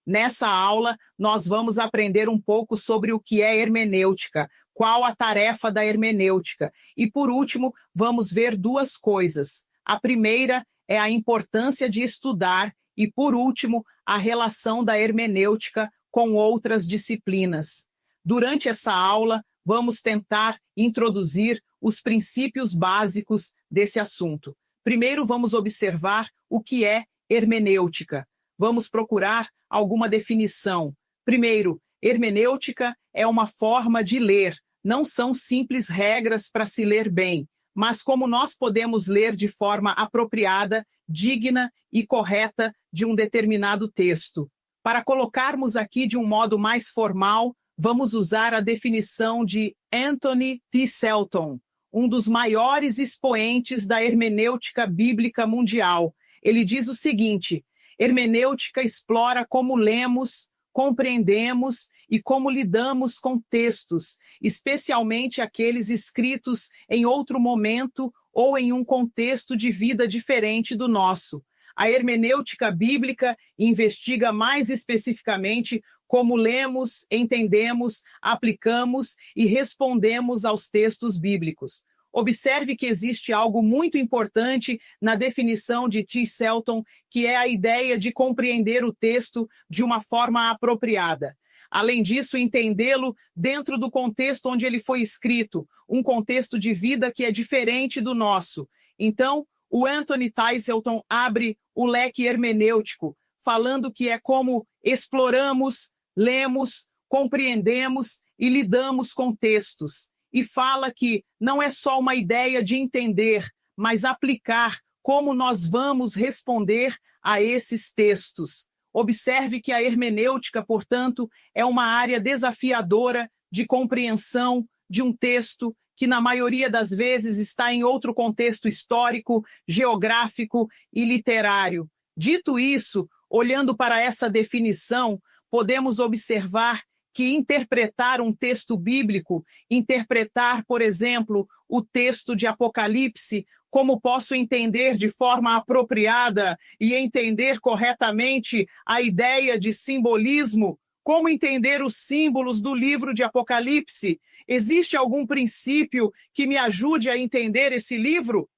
Nessa aula, nós vamos aprender um pouco sobre o que é hermenêutica, qual a tarefa da hermenêutica. E, por último, vamos ver duas coisas. A primeira é a importância de estudar e, por último, a relação da hermenêutica com outras disciplinas. Durante essa aula, vamos tentar introduzir os princípios básicos desse assunto. Primeiro, vamos observar o que é hermenêutica. Vamos procurar alguma definição. Primeiro, hermenêutica é uma forma de ler, não são simples regras para se ler bem, mas como nós podemos ler de forma apropriada, digna e correta de um determinado texto. Para colocarmos aqui de um modo mais formal, vamos usar a definição de Anthony T. Selton, um dos maiores expoentes da hermenêutica bíblica mundial. Ele diz o seguinte: hermenêutica explora como lemos, compreendemos e como lidamos com textos, especialmente aqueles escritos em outro momento ou em um contexto de vida diferente do nosso. A hermenêutica bíblica investiga mais especificamente como lemos, entendemos, aplicamos e respondemos aos textos bíblicos. Observe que existe algo muito importante na definição de T. Selton, que é a ideia de compreender o texto de uma forma apropriada. Além disso, entendê-lo dentro do contexto onde ele foi escrito, um contexto de vida que é diferente do nosso. Então, o Anthony T. Selton abre o leque hermenêutico, falando que é como exploramos, lemos, compreendemos e lidamos com textos. E fala que não é só uma ideia de entender, mas aplicar como nós vamos responder a esses textos. Observe que a hermenêutica, portanto, é uma área desafiadora de compreensão de um texto que, na maioria das vezes, está em outro contexto histórico, geográfico e literário. Dito isso, olhando para essa definição, podemos observar que interpretar um texto bíblico, interpretar, por exemplo, o texto de Apocalipse, como posso entender de forma apropriada e entender corretamente a ideia de simbolismo, como entender os símbolos do livro de Apocalipse? Existe algum princípio que me ajude a entender esse livro?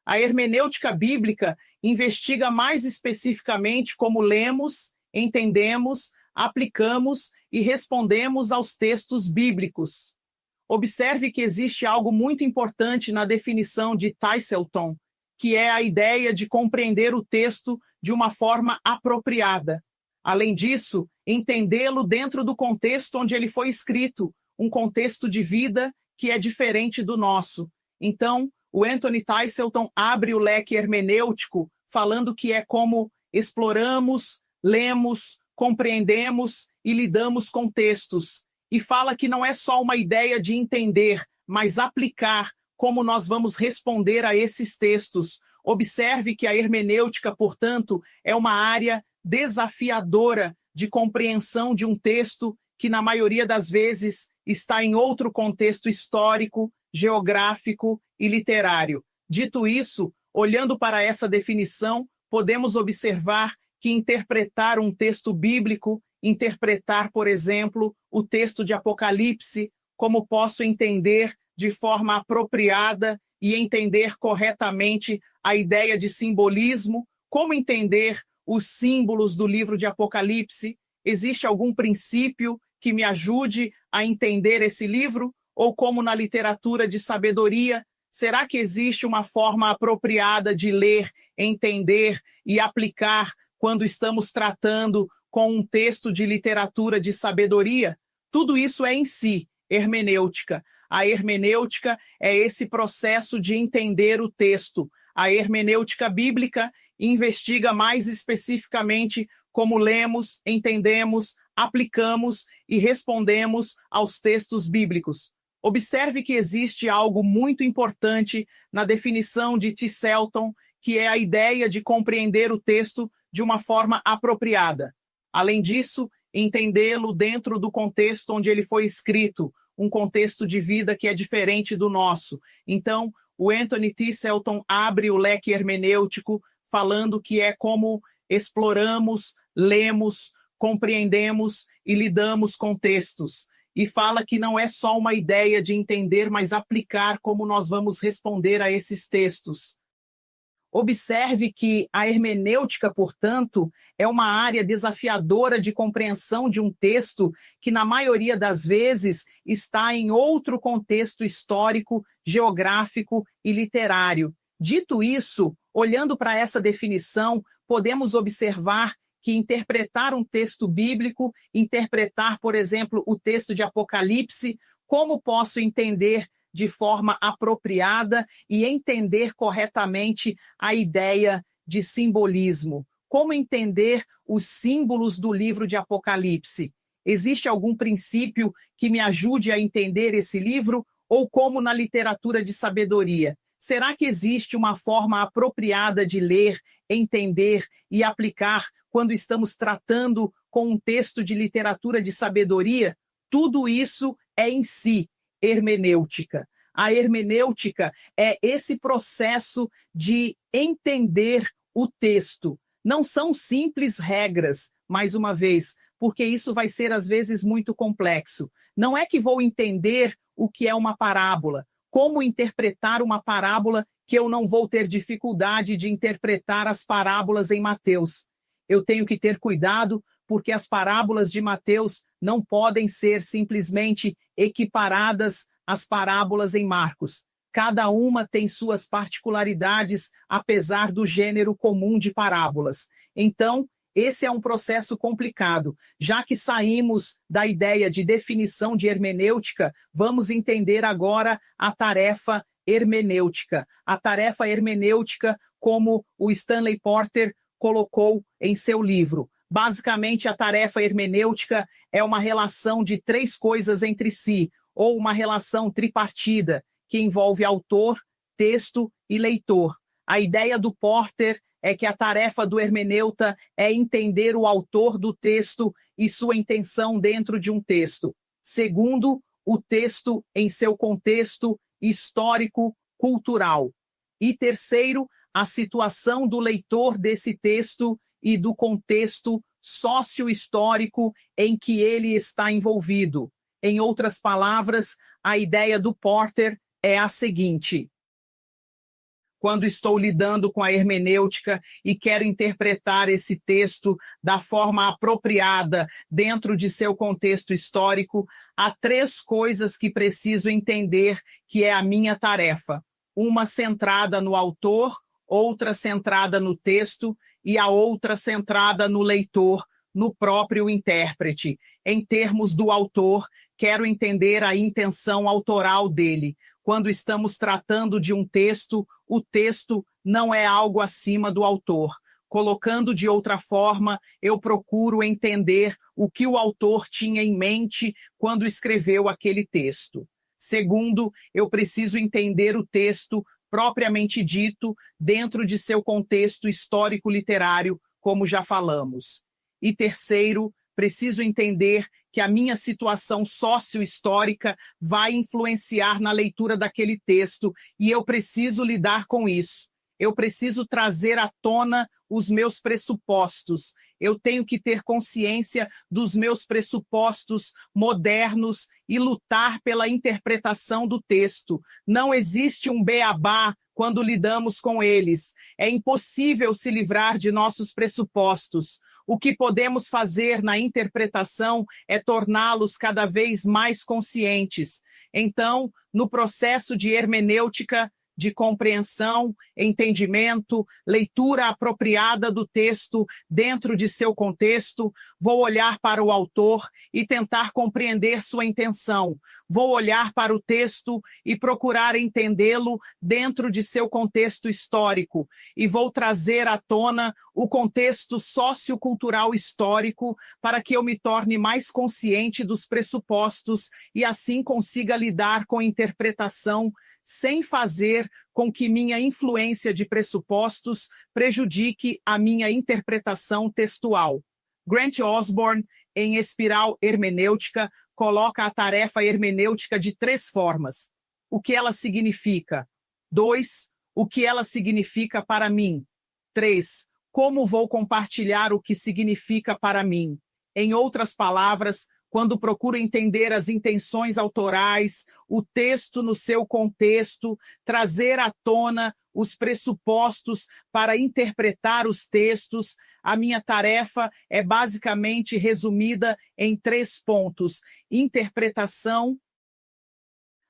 A hermenêutica bíblica investiga mais especificamente como lemos, entendemos, aplicamos e respondemos aos textos bíblicos. Observe que existe algo muito importante na definição de T. Selton, que é a ideia de compreender o texto de uma forma apropriada. Além disso, entendê-lo dentro do contexto onde ele foi escrito, um contexto de vida que é diferente do nosso. Então, o Anthony T. Selton abre o leque hermenêutico, falando que é como exploramos, lemos, compreendemos e lidamos com textos. E fala que não é só uma ideia de entender, mas aplicar como nós vamos responder a esses textos. Observe que a hermenêutica, portanto, é uma área desafiadora de compreensão de um texto que, na maioria das vezes, está em outro contexto histórico, geográfico e literário. Dito isso, olhando para essa definição, podemos observar que interpretar um texto bíblico, interpretar, por exemplo, o texto de Apocalipse, como posso entender de forma apropriada e entender corretamente a ideia de simbolismo, como entender os símbolos do livro de Apocalipse. Existe algum princípio que me ajude a entender esse livro? Ou como na literatura de sabedoria, será que existe uma forma apropriada de ler, entender e aplicar quando estamos tratando com um texto de literatura de sabedoria? Tudo isso é em si hermenêutica. A hermenêutica é esse processo de entender o texto. A hermenêutica bíblica investiga mais especificamente como lemos, entendemos, aplicamos e respondemos aos textos bíblicos. Observe que existe algo muito importante na definição de T. Selton, que é a ideia de compreender o texto de uma forma apropriada. Além disso, entendê-lo dentro do contexto onde ele foi escrito, um contexto de vida que é diferente do nosso. Então, o Anthony T. Selton abre o leque hermenêutico falando que é como exploramos, lemos, compreendemos e lidamos com textos. E fala que não é só uma ideia de entender, mas aplicar como nós vamos responder a esses textos. Observe que a hermenêutica, portanto, é uma área desafiadora de compreensão de um texto que, na maioria das vezes, está em outro contexto histórico, geográfico e literário. Dito isso, olhando para essa definição, podemos observar que interpretar um texto bíblico, interpretar, por exemplo, o texto de Apocalipse, como posso entender de forma apropriada e entender corretamente a ideia de simbolismo? Como entender os símbolos do livro de Apocalipse? Existe algum princípio que me ajude a entender esse livro? Ou como na literatura de sabedoria? Será que existe uma forma apropriada de ler, entender e aplicar quando estamos tratando com um texto de literatura de sabedoria? Tudo isso é em si hermenêutica. A hermenêutica é esse processo de entender o texto. Não são simples regras, mais uma vez, porque isso vai ser às vezes muito complexo. Não é que vou entender o que é uma parábola, como interpretar uma parábola que eu não vou ter dificuldade de interpretar as parábolas em Mateus. Eu tenho que ter cuidado porque as parábolas de Mateus não podem ser simplesmente equiparadas às parábolas em Marcos. Cada uma tem suas particularidades, apesar do gênero comum de parábolas. Então, esse é um processo complicado. Já que saímos da ideia de definição de hermenêutica, vamos entender agora a tarefa hermenêutica. A tarefa hermenêutica, como o Stanley Porter colocou em seu livro. Basicamente, a tarefa hermenêutica é uma relação de três coisas entre si, ou uma relação tripartida, que envolve autor, texto e leitor. A ideia do Porter é que a tarefa do hermeneuta é entender o autor do texto e sua intenção dentro de um texto. Segundo, o texto em seu contexto histórico, cultural. E terceiro, a situação do leitor desse texto e do contexto sócio-histórico em que ele está envolvido. Em outras palavras, a ideia do Porter é a seguinte: quando estou lidando com a hermenêutica e quero interpretar esse texto da forma apropriada dentro de seu contexto histórico, há três coisas que preciso entender que é a minha tarefa. Uma centrada no autor, outra centrada no texto e a outra centrada no leitor, no próprio intérprete. Em termos do autor, quero entender a intenção autoral dele. Quando estamos tratando de um texto, o texto não é algo acima do autor. Colocando de outra forma, eu procuro entender o que o autor tinha em mente quando escreveu aquele texto. Segundo, eu preciso entender o texto propriamente dito dentro de seu contexto histórico-literário, como já falamos. E terceiro, preciso entender que a minha situação sócio-histórica vai influenciar na leitura daquele texto e eu preciso lidar com isso. Eu preciso trazer à tona os meus pressupostos. Eu tenho que ter consciência dos meus pressupostos modernos e lutar pela interpretação do texto. Não existe um beabá quando lidamos com eles. É impossível se livrar de nossos pressupostos. O que podemos fazer na interpretação é torná-los cada vez mais conscientes. Então, no processo de hermenêutica, de compreensão, entendimento, leitura apropriada do texto dentro de seu contexto, vou olhar para o autor e tentar compreender sua intenção. Vou olhar para o texto e procurar entendê-lo dentro de seu contexto histórico. E vou trazer à tona o contexto sociocultural histórico para que eu me torne mais consciente dos pressupostos e assim consiga lidar com a interpretação sem fazer com que minha influência de pressupostos prejudique a minha interpretação textual. Grant Osborne, em Espiral Hermenêutica, coloca a tarefa hermenêutica de três formas. O que ela significa? 2. O que ela significa para mim? 3. Como vou compartilhar o que significa para mim? Em outras palavras, quando procuro entender as intenções autorais, o texto no seu contexto, trazer à tona os pressupostos para interpretar os textos, a minha tarefa é basicamente resumida em 3 pontos: interpretação,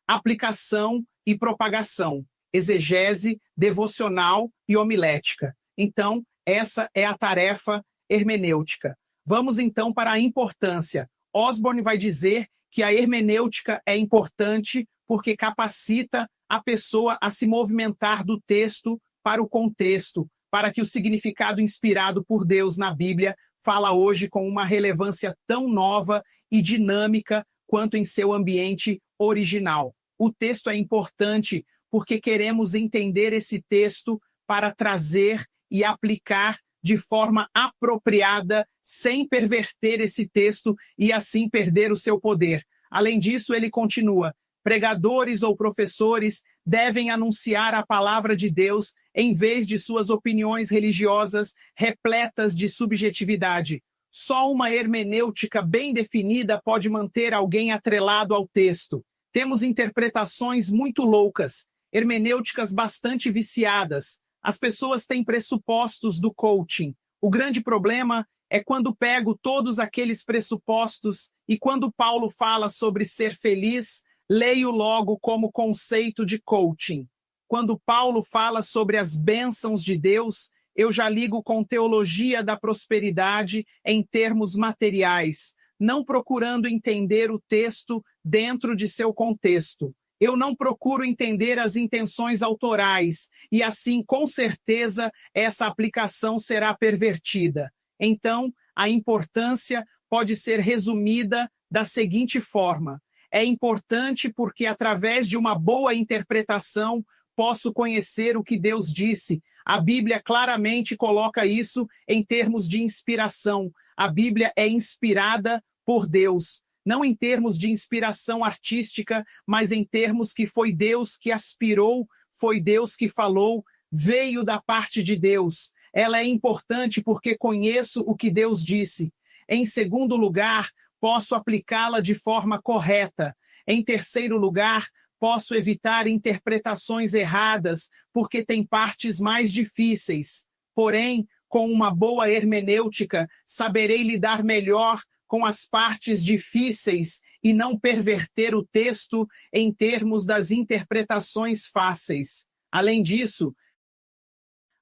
aplicação e propagação, exegese, devocional e homilética. Então, essa é a tarefa hermenêutica. Vamos então para a importância. Osborne vai dizer que a hermenêutica é importante porque capacita a pessoa a se movimentar do texto para o contexto, para que o significado inspirado por Deus na Bíblia fala hoje com uma relevância tão nova e dinâmica quanto em seu ambiente original. O texto é importante porque queremos entender esse texto para trazer e aplicar de forma apropriada, sem perverter esse texto e assim perder o seu poder. Além disso, ele continua: pregadores ou professores devem anunciar a palavra de Deus em vez de suas opiniões religiosas repletas de subjetividade. Só uma hermenêutica bem definida pode manter alguém atrelado ao texto. Temos interpretações muito loucas, hermenêuticas bastante viciadas. As pessoas têm pressupostos do coaching. O grande problema é quando pego todos aqueles pressupostos e quando Paulo fala sobre ser feliz, leio logo como conceito de coaching. Quando Paulo fala sobre as bênçãos de Deus, eu já ligo com teologia da prosperidade em termos materiais, não procurando entender o texto dentro de seu contexto. Eu não procuro entender as intenções autorais e, assim, com certeza, essa aplicação será pervertida. Então, a importância pode ser resumida da seguinte forma: é importante porque, através de uma boa interpretação, posso conhecer o que Deus disse. A Bíblia claramente coloca isso em termos de inspiração. A Bíblia é inspirada por Deus. Não em termos de inspiração artística, mas em termos que foi Deus que aspirou, foi Deus que falou, veio da parte de Deus. Ela é importante porque conheço o que Deus disse. Em segundo lugar, posso aplicá-la de forma correta. Em terceiro lugar, posso evitar interpretações erradas, porque tem partes mais difíceis. Porém, com uma boa hermenêutica, saberei lidar melhor com as partes difíceis e não perverter o texto em termos das interpretações fáceis. Além disso,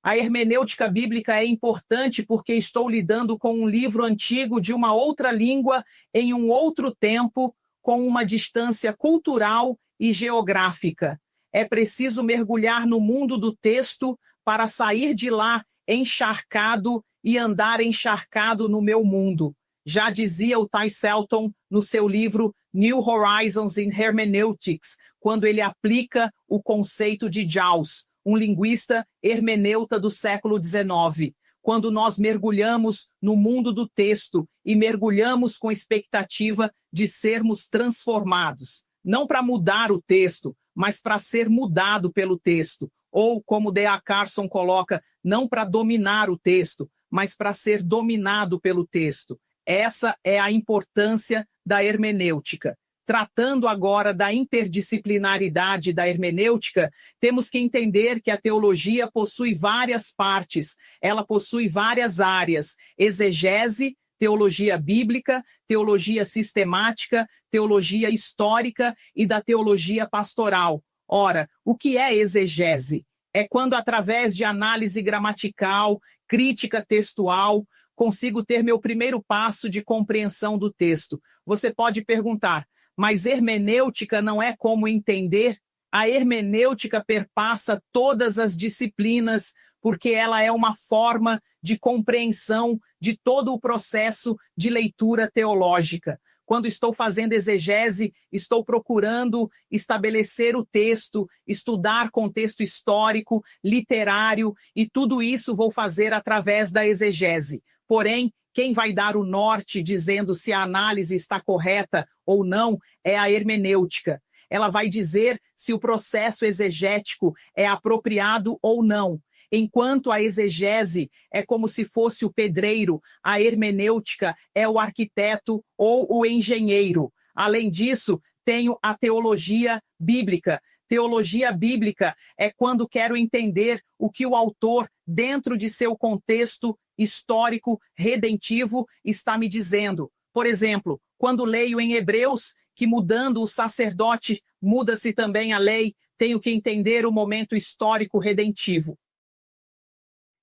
a hermenêutica bíblica é importante porque estou lidando com um livro antigo de uma outra língua em um outro tempo, com uma distância cultural e geográfica. É preciso mergulhar no mundo do texto para sair de lá encharcado e andar encharcado no meu mundo. Já dizia o Ty Selton no seu livro New Horizons in Hermeneutics, quando ele aplica o conceito de Jaws, um linguista hermeneuta do século XIX. Quando nós mergulhamos no mundo do texto e mergulhamos com expectativa de sermos transformados, não para mudar o texto, mas para ser mudado pelo texto, ou como D.A. Carson coloca, não para dominar o texto, mas para ser dominado pelo texto. Essa é a importância da hermenêutica. Tratando agora da interdisciplinaridade da hermenêutica, temos que entender que a teologia possui várias partes, ela possui várias áreas: exegese, teologia bíblica, teologia sistemática, teologia histórica e da teologia pastoral. Ora, o que é exegese? É quando, através de análise gramatical, crítica textual, consigo ter meu primeiro passo de compreensão do texto. Você pode perguntar, mas hermenêutica não é como entender? A hermenêutica perpassa todas as disciplinas, porque ela é uma forma de compreensão de todo o processo de leitura teológica. Quando estou fazendo exegese, estou procurando estabelecer o texto, estudar contexto histórico, literário, e tudo isso vou fazer através da exegese. Porém, quem vai dar o norte dizendo se a análise está correta ou não é a hermenêutica. Ela vai dizer se o processo exegético é apropriado ou não. Enquanto a exegese é como se fosse o pedreiro, a hermenêutica é o arquiteto ou o engenheiro. Além disso, tenho a teologia bíblica. Teologia bíblica é quando quero entender o que o autor, dentro de seu contexto histórico redentivo, está me dizendo. Por exemplo, quando leio em Hebreus que mudando o sacerdote, muda-se também a lei, tenho que entender o momento histórico redentivo.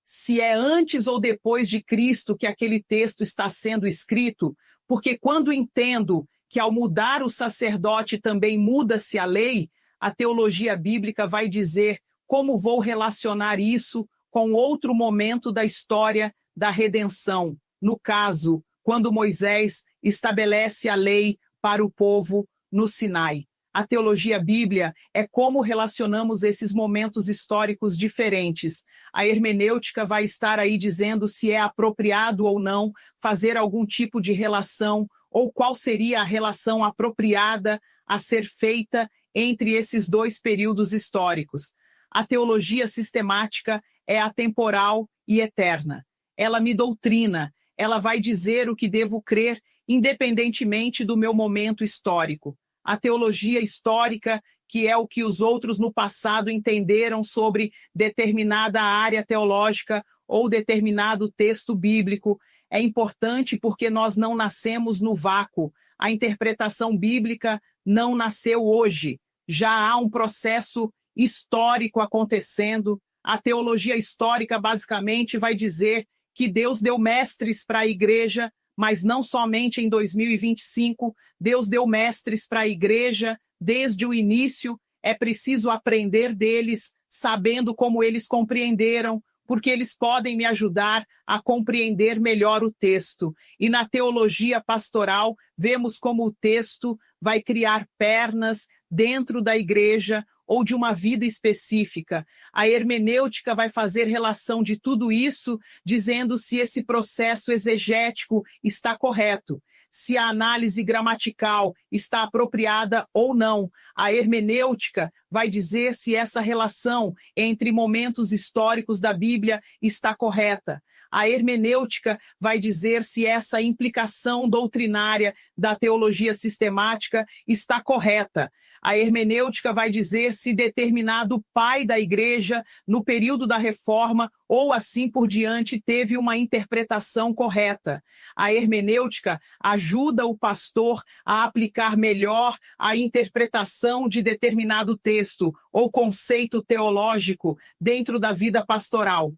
Se é antes ou depois de Cristo que aquele texto está sendo escrito, porque quando entendo que ao mudar o sacerdote também muda-se a lei, a teologia bíblica vai dizer como vou relacionar isso com outro momento da história da redenção. No caso, quando Moisés estabelece a lei para o povo no Sinai. A teologia bíblia é como relacionamos esses momentos históricos diferentes. A hermenêutica vai estar aí dizendo se é apropriado ou não fazer algum tipo de relação ou qual seria a relação apropriada a ser feita entre esses dois períodos históricos. A teologia sistemática é atemporal e eterna. Ela me doutrina, ela vai dizer o que devo crer independentemente do meu momento histórico. A teologia histórica, que é o que os outros no passado entenderam sobre determinada área teológica ou determinado texto bíblico, é importante porque nós não nascemos no vácuo. A interpretação bíblica não nasceu hoje. Já há um processo histórico acontecendo. A teologia histórica basicamente vai dizer que Deus deu mestres para a igreja, mas não somente em 2025, Deus deu mestres para a igreja desde o início. É preciso aprender deles, sabendo como eles compreenderam, porque eles podem me ajudar a compreender melhor o texto. E na teologia pastoral, vemos como o texto vai criar pernas dentro da igreja ou de uma vida específica. A hermenêutica vai fazer relação de tudo isso, dizendo se esse processo exegético está correto, se a análise gramatical está apropriada ou não. A hermenêutica vai dizer se essa relação entre momentos históricos da Bíblia está correta. A hermenêutica vai dizer se essa implicação doutrinária da teologia sistemática está correta. A hermenêutica vai dizer se determinado pai da igreja, no período da reforma ou assim por diante, teve uma interpretação correta. A hermenêutica ajuda o pastor a aplicar melhor a interpretação de determinado texto ou conceito teológico dentro da vida pastoral.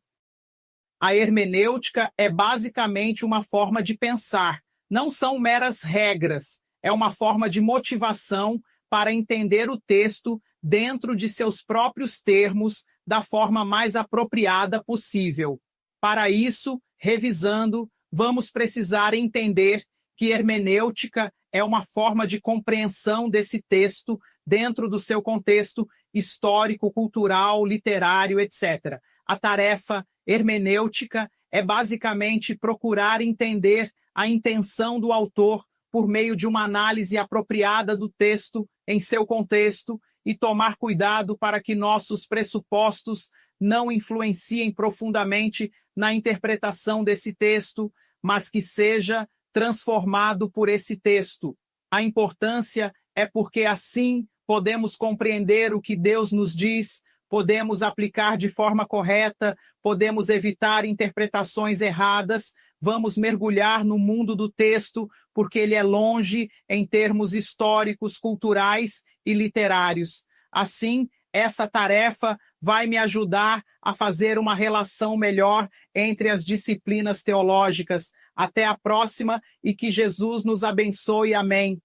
A hermenêutica é basicamente uma forma de pensar. Não são meras regras, é uma forma de motivação para entender o texto dentro de seus próprios termos da forma mais apropriada possível. Para isso, revisando, vamos precisar entender que hermenêutica é uma forma de compreensão desse texto dentro do seu contexto histórico, cultural, literário, etc. A tarefa hermenêutica é basicamente procurar entender a intenção do autor por meio de uma análise apropriada do texto em seu contexto e tomar cuidado para que nossos pressupostos não influenciem profundamente na interpretação desse texto, mas que seja transformado por esse texto. A importância é porque assim podemos compreender o que Deus nos diz, podemos aplicar de forma correta, podemos evitar interpretações erradas, vamos mergulhar no mundo do texto, porque ele é longe em termos históricos, culturais e literários. Assim, essa tarefa vai me ajudar a fazer uma relação melhor entre as disciplinas teológicas. Até a próxima e que Jesus nos abençoe. Amém.